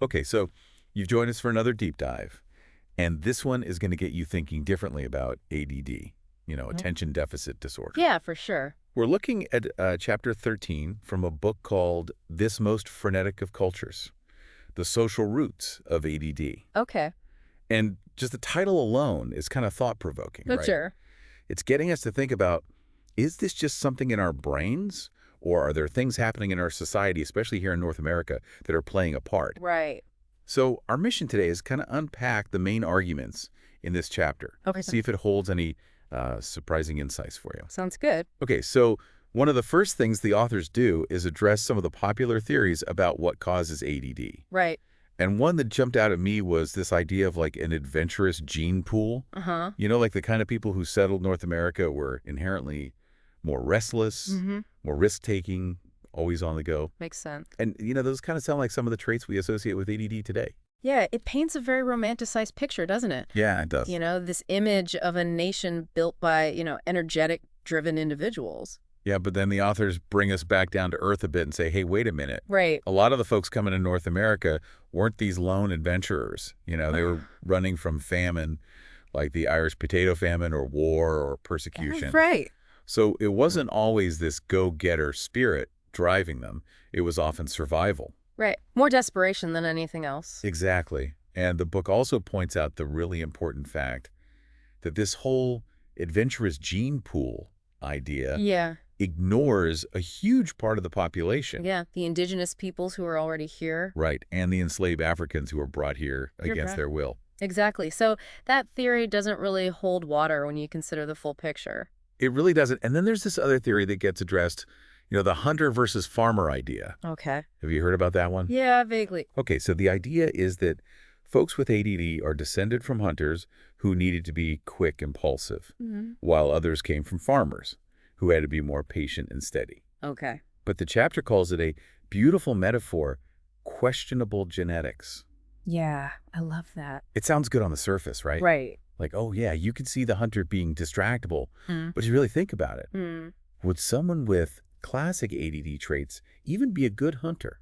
Okay, so you've joined us for another deep dive, and this one is going to get you thinking differently about ADD, Mhm. attention deficit disorder. Yeah, for sure. We're looking at chapter 13 from a book called This Most Frenetic of Cultures, The Social Roots of ADD. Okay. And just the title alone is kind of thought-provoking, For right? sure. It's getting us to think about, is this just something in our brains, or are there things happening in our society, especially here in North America, that are playing a part? Right. So our mission today is kind of unpack the main arguments in this chapter, Okay. see if it holds any surprising insights for you. Sounds good. Okay, so one of the first things the authors do is address some of the popular theories about what causes ADD. Right. And one that jumped out at me was this idea of like an adventurous gene pool. Uh-huh. Like the kind of people who settled North America were inherently more restless, Mm-hmm. more risk-taking, always on the go. Makes sense. And, those kind of sound like some of the traits we associate with ADD today. Yeah, it paints a very romanticized picture, doesn't it? Yeah, it does. This image of a nation built by, energetic, driven individuals. Yeah, but then the authors bring us back down to earth a bit and say, hey, wait a minute. Right. A lot of the folks coming to North America weren't these lone adventurers. They were running from famine, like the Irish potato famine or war or persecution. Right. So it wasn't always this go-getter spirit driving them. It was often survival. Right. More desperation than anything else. Exactly. And the book also points out the really important fact that this whole adventurous gene pool idea Yeah. ignores a huge part of the population. Yeah. The indigenous peoples who are already here. Right, and the enslaved Africans who were brought here against their will. Exactly. So that theory doesn't really hold water when you consider the full picture. It really doesn't. And then there's this other theory that gets addressed, the hunter versus farmer idea. Okay. Have you heard about that one? Yeah, vaguely. Okay, so the idea is that folks with ADD are descended from hunters who needed to be quick, impulsive, Mm-hmm. while others came from farmers who had to be more patient and steady. Okay. But the chapter calls it a beautiful metaphor, questionable genetics. Yeah, I love that. It sounds good on the surface, right? Right. Like, oh yeah, you could see the hunter being distractible, Mm. but you really think about it. Mm. Would someone with classic ADD traits even be a good hunter?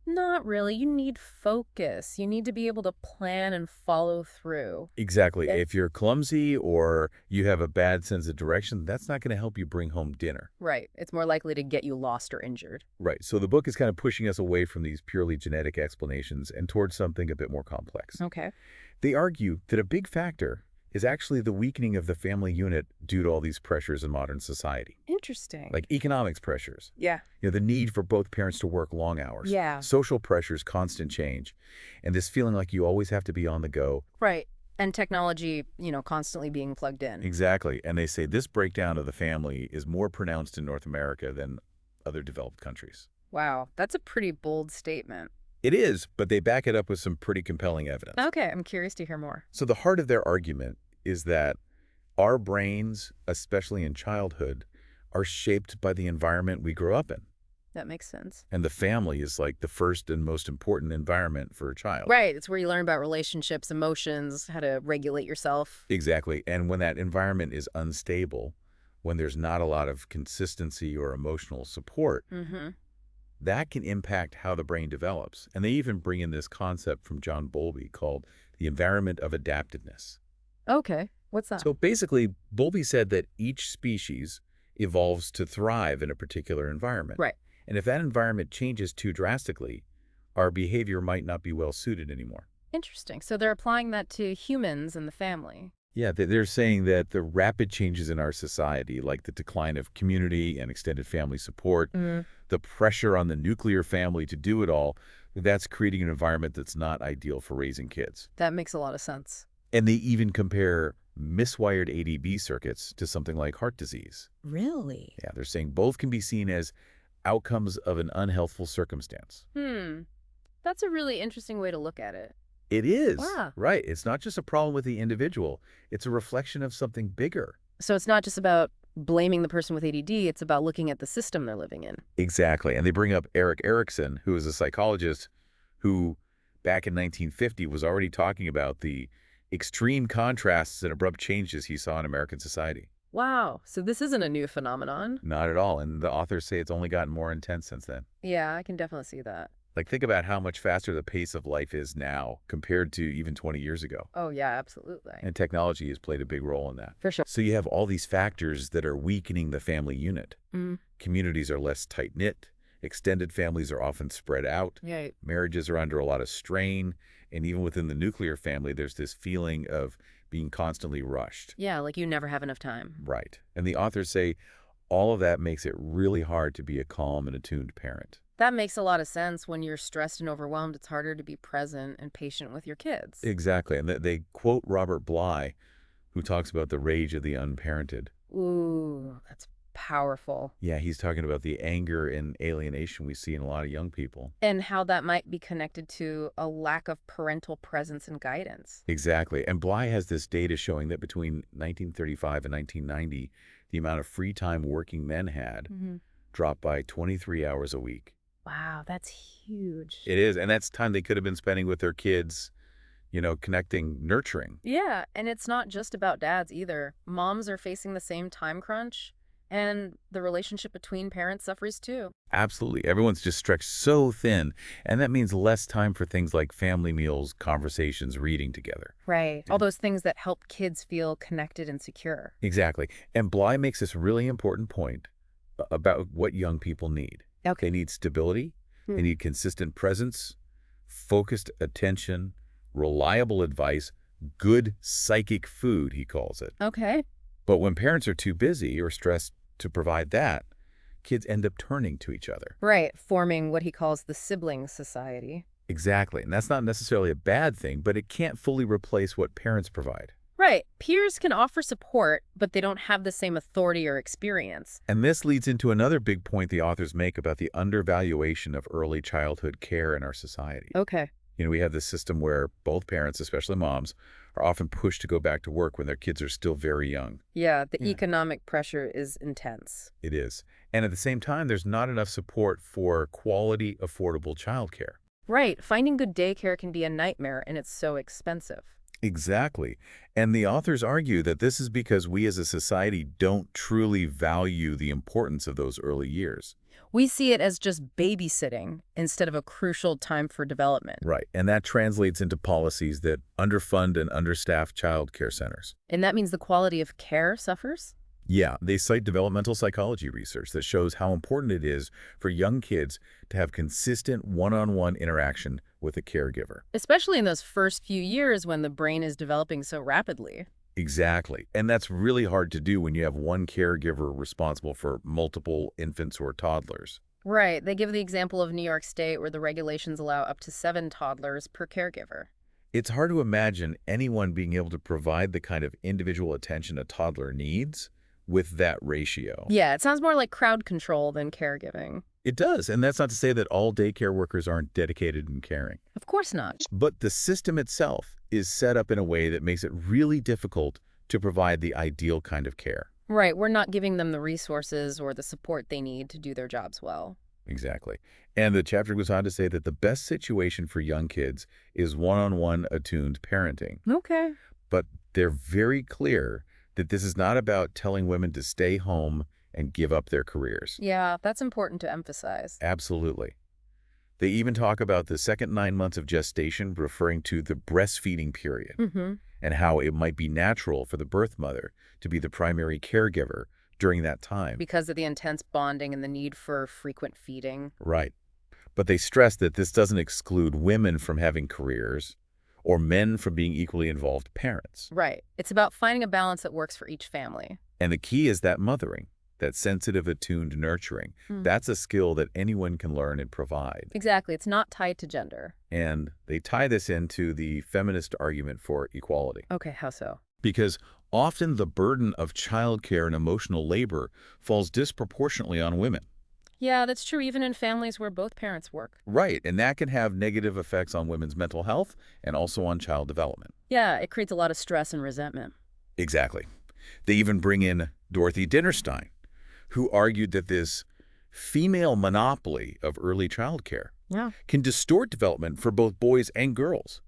Not really. You need focus. You need to be able to plan and follow through. Exactly. Yeah. If you're clumsy or you have a bad sense of direction, that's not going to help you bring home dinner. Right. It's more likely to get you lost or injured. Right. So the book is kind of pushing us away from these purely genetic explanations and towards something a bit more complex. Okay. They argue that a big factor is actually the weakening of the family unit due to all these pressures in modern society, Interesting. like economics pressures, Yeah. the need for both parents to work long hours, Yeah. social pressures, constant change, and this feeling like you always have to be on the go. Right. And technology, constantly being plugged in. Exactly. And they say this breakdown of the family is more pronounced in North America than other developed countries. Wow. That's a pretty bold statement. It is, but they back it up with some pretty compelling evidence. Okay. I'm curious to hear more. So the heart of their argument is that our brains, especially in childhood, are shaped by the environment we grow up in. That makes sense. And the family is like the first and most important environment for a child. Right. It's where you learn about relationships, emotions, how to regulate yourself. Exactly. And when that environment is unstable, when there's not a lot of consistency or emotional support, Mm-hmm. that can impact how the brain develops. And they even bring in this concept from John Bowlby called the environment of adaptiveness. Okay. What's that? So basically, Bowlby said that each species evolves to thrive in a particular environment. Right. And if that environment changes too drastically, our behavior might not be well suited anymore. Interesting. So they're applying that to humans and the family. Yeah, they're saying that the rapid changes in our society, like the decline of community and extended family support, the pressure on the nuclear family to do it all, that's creating an environment that's not ideal for raising kids. That makes a lot of sense. And they even compare miswired ADB circuits to something like heart disease. Really? Yeah, they're saying both can be seen as outcomes of an unhealthful circumstance. That's a really interesting way to look at it. It is. Wow. Right. It's not just a problem with the individual. It's a reflection of something bigger. So it's not just about blaming the person with ADD, it's about looking at the system they're living in. Exactly. And they bring up Erik Erikson, who is a psychologist who back in 1950 was already talking about the extreme contrasts and abrupt changes he saw in American society. Wow. So this isn't a new phenomenon. Not at all. And the authors say it's only gotten more intense since then. Yeah, I can definitely see that. Like, think about how much faster the pace of life is now compared to even 20 years ago. Oh, yeah, absolutely. And technology has played a big role in that. For sure. So you have all these factors that are weakening the family unit. Mm. Communities are less tight-knit. Extended families are often spread out. Yeah. Marriages are under a lot of strain. And even within the nuclear family, there's this feeling of being constantly rushed. Yeah, like you never have enough time. Right. And the authors say all of that makes it really hard to be a calm and attuned parent. That makes a lot of sense. When you're stressed and overwhelmed, it's harder to be present and patient with your kids. Exactly. And they quote Robert Bly, who talks about the rage of the unparented. Ooh, that's powerful. Yeah, he's talking about the anger and alienation we see in a lot of young people. And how that might be connected to a lack of parental presence and guidance. Exactly. And Bly has this data showing that between 1935 and 1990, the amount of free time working men had dropped by 23 hours a week. Wow, that's huge. It is. And that's time they could have been spending with their kids, connecting, nurturing. Yeah, and it's not just about dads either. Moms are facing the same time crunch, and the relationship between parents suffers too. Absolutely. Everyone's just stretched so thin. And that means less time for things like family meals, conversations, reading together. Right. All those things that help kids feel connected and secure. Exactly. And Bly makes this really important point about what young people need. Okay. They need stability. They need consistent presence, focused attention, reliable advice, good psychic food, he calls it. Okay. But when parents are too busy or stressed to provide that, kids end up turning to each other. Right, forming what he calls the sibling society. Exactly. And that's not necessarily a bad thing, but it can't fully replace what parents provide. Right. Peers can offer support, but they don't have the same authority or experience. And this leads into another big point the authors make about the undervaluation of early childhood care in our society. Okay. We have this system where both parents, especially moms, are often pushed to go back to work when their kids are still very young. Yeah, the economic pressure is intense. It is. And at the same time, there's not enough support for quality, affordable childcare. Right. Finding good daycare can be a nightmare, and it's so expensive. Exactly. And the authors argue that this is because we as a society don't truly value the importance of those early years. We see it as just babysitting instead of a crucial time for development. Right. And that translates into policies that underfund and understaff child care centers. And that means the quality of care suffers? Yeah, they cite developmental psychology research that shows how important it is for young kids to have consistent one-on-one interaction with a caregiver. Especially in those first few years when the brain is developing so rapidly. Exactly. And that's really hard to do when you have one caregiver responsible for multiple infants or toddlers. Right. They give the example of New York State where the regulations allow up to 7 toddlers per caregiver. It's hard to imagine anyone being able to provide the kind of individual attention a toddler needs with that ratio. Yeah, it sounds more like crowd control than caregiving. It does, and that's not to say that all daycare workers aren't dedicated and caring. Of course not. But the system itself is set up in a way that makes it really difficult to provide the ideal kind of care. Right, we're not giving them the resources or the support they need to do their jobs well. Exactly. And the chapter goes on to say that the best situation for young kids is one-on-one attuned parenting. Okay. But they're very clear that this is not about telling women to stay home and give up their careers. Yeah, that's important to emphasize. Absolutely. They even talk about the second 9 months of gestation, referring to the breastfeeding period, and how it might be natural for the birth mother to be the primary caregiver during that time. Because of the intense bonding and the need for frequent feeding. Right. But they stress that this doesn't exclude women from having careers or men from being equally involved parents. Right. It's about finding a balance that works for each family. And the key is that mothering, that sensitive, attuned nurturing. That's a skill that anyone can learn and provide. Exactly. It's not tied to gender. And they tie this into the feminist argument for equality. Okay, how so? Because often the burden of childcare and emotional labor falls disproportionately on women. Yeah, that's true even in families where both parents work. Right, and that can have negative effects on women's mental health and also on child development. Yeah, it creates a lot of stress and resentment. Exactly. They even bring in Dorothy Dinnerstein, who argued that this female monopoly of early childcare can distort development for both boys and girls.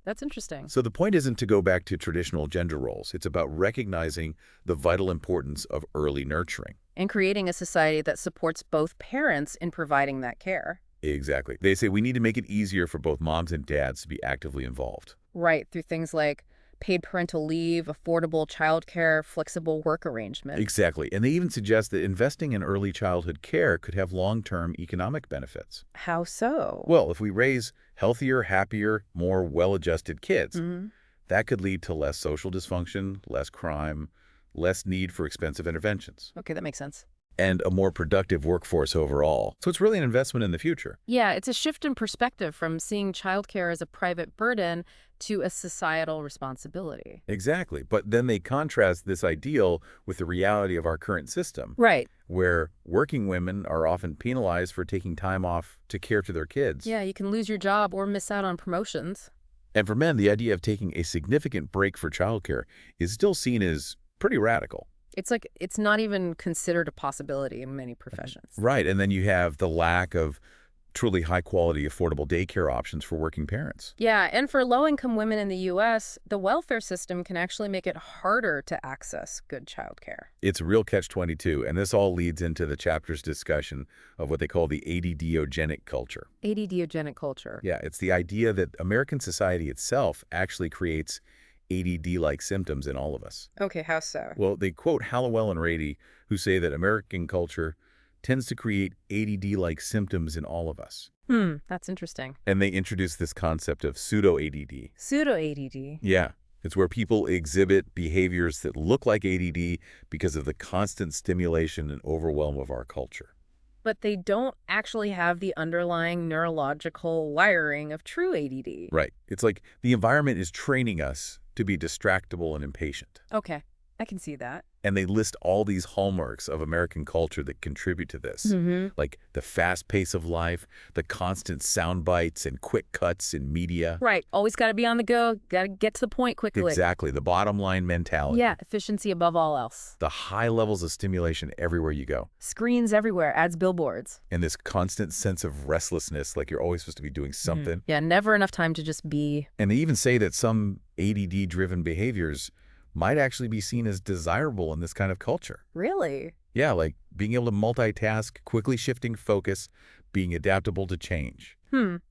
That's interesting. So the point isn't to go back to traditional gender roles. It's about recognizing the vital importance of early nurturing. And creating a society that supports both parents in providing that care. Exactly. They say we need to make it easier for both moms and dads to be actively involved. Right, through things like paid parental leave, affordable childcare, flexible work arrangements. Exactly. And they even suggest that investing in early childhood care could have long-term economic benefits. How so? Well, if we raise healthier, happier, more well-adjusted kids, Hmm. that could lead to less social dysfunction, less crime, less need for expensive interventions, Okay, that makes sense. and a more productive workforce overall. So it's really an investment in the future. Yeah, it's a shift in perspective from seeing childcare as a private burden to a societal responsibility. Exactly. But then they contrast this ideal with the reality of our current system, Right. where working women are often penalized for taking time off to care to their kids. Yeah, you can lose your job or miss out on promotions. And for men, the idea of taking a significant break for childcare is still seen as pretty radical. It's like it's not even considered a possibility in many professions. Right. And then you have the lack of truly high-quality, affordable daycare options for working parents. Yeah, and for low-income women in the U.S., the welfare system can actually make it harder to access good childcare. It's a real catch-22, and this all leads into the chapter's discussion of what they call the ADD-ogenic culture. ADD-ogenic culture. Yeah, it's the idea that American society itself actually creates ADD-like symptoms in all of us. Okay, how so? Well, they quote Hallowell and Rady, who say that American culture tends to create ADD-like symptoms in all of us. That's interesting. And they introduce this concept of pseudo-ADD. Pseudo-ADD. Yeah, it's where people exhibit behaviors that look like ADD because of the constant stimulation and overwhelm of our culture. But they don't actually have the underlying neurological wiring of true ADD. Right. It's like the environment is training us to be distractible and impatient. Okay, I can see that. And they list all these hallmarks of American culture that contribute to this, like the fast pace of life, the constant sound bites and quick cuts in media. Right, always got to be on the go, got to get to the point quickly. Exactly, the bottom line mentality. Yeah, efficiency above all else. The high levels of stimulation everywhere you go. Screens everywhere, ads, billboards. And this constant sense of restlessness, like you're always supposed to be doing something. Yeah, never enough time to just be. And they even say that some ADD-driven behaviors might actually be seen as desirable in this kind of culture. Really? Yeah, like being able to multitask, quickly shifting focus, being adaptable to change.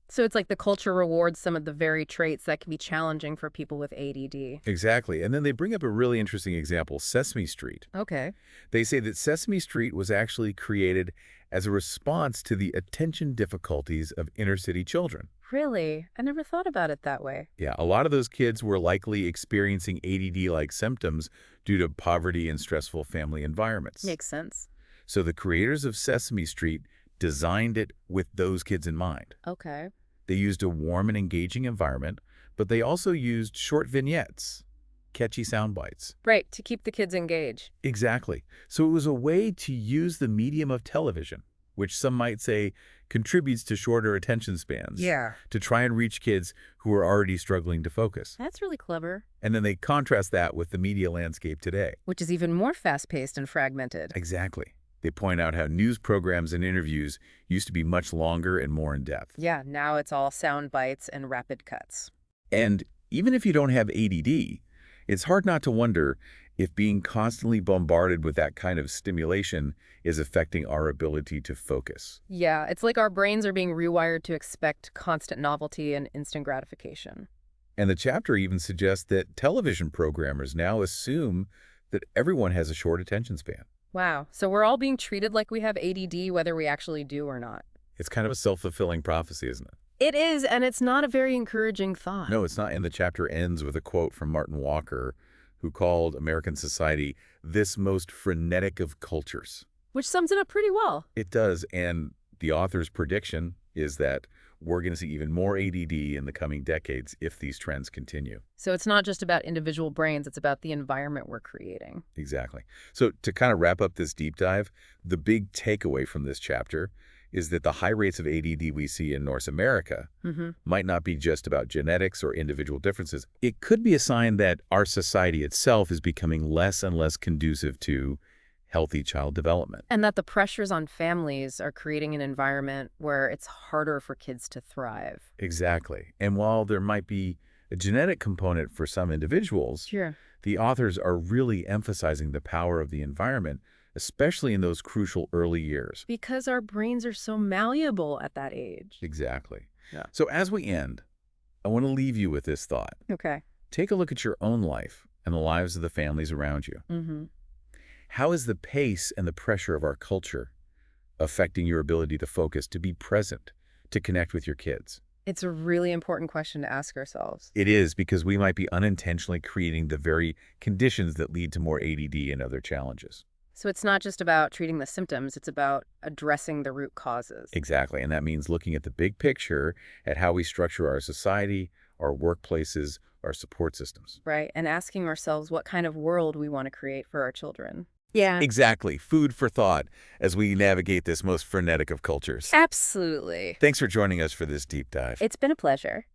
So it's like the culture rewards some of the very traits that can be challenging for people with ADD. Exactly. And then they bring up a really interesting example, Sesame Street. Okay. They say that Sesame Street was actually created as a response to the attention difficulties of inner-city children. Really? I never thought about it that way. Yeah, a lot of those kids were likely experiencing ADD-like symptoms due to poverty and stressful family environments. Makes sense. So the creators of Sesame Street designed it with those kids in mind. Okay. They used a warm and engaging environment, but they also used short vignettes, catchy sound bites. Right, to keep the kids engaged. Exactly. So it was a way to use the medium of television, which some might say contributes to shorter attention spans, to try and reach kids who are already struggling to focus. That's really clever. And then they contrast that with the media landscape today. Which is even more fast-paced and fragmented. Exactly. They point out how news programs and interviews used to be much longer and more in-depth. Yeah, now it's all sound bites and rapid cuts. And even if you don't have ADD, it's hard not to wonder if being constantly bombarded with that kind of stimulation is affecting our ability to focus. Yeah, it's like our brains are being rewired to expect constant novelty and instant gratification. And the chapter even suggests that television programmers now assume that everyone has a short attention span. Wow, so we're all being treated like we have ADD whether we actually do or not. It's kind of a self-fulfilling prophecy, isn't it? It is, and it's not a very encouraging thought. No, it's not. And the chapter ends with a quote from Martin Walker, who called American society this most frenetic of cultures. Which sums it up pretty well. It does, and the author's prediction is that we're going to see even more ADD in the coming decades if these trends continue. So it's not just about individual brains, it's about the environment we're creating. Exactly. So to kind of wrap up this deep dive, the big takeaway from this chapter is that the high rates of ADD we see in North America might not be just about genetics or individual differences. It could be a sign that our society itself is becoming less and less conducive to healthy child development. And that the pressures on families are creating an environment where it's harder for kids to thrive. Exactly. And while there might be a genetic component for some individuals, Sure. the authors are really emphasizing the power of the environment especially in those crucial early years. Because our brains are so malleable at that age. Exactly. Yeah. So as we end, I want to leave you with this thought. Okay. Take a look at your own life and the lives of the families around you. Mm-hmm. How is the pace and the pressure of our culture affecting your ability to focus, to be present, to connect with your kids? It's a really important question to ask ourselves. It is, because we might be unintentionally creating the very conditions that lead to more ADD and other challenges. So it's not just about treating the symptoms, it's about addressing the root causes. Exactly, and that means looking at the big picture, at how we structure our society, our workplaces, our support systems. Right. And asking ourselves what kind of world we want to create for our children. Yeah. Exactly. Food for thought as we navigate this most frenetic of cultures. Absolutely. Thanks for joining us for this deep dive. It's been a pleasure.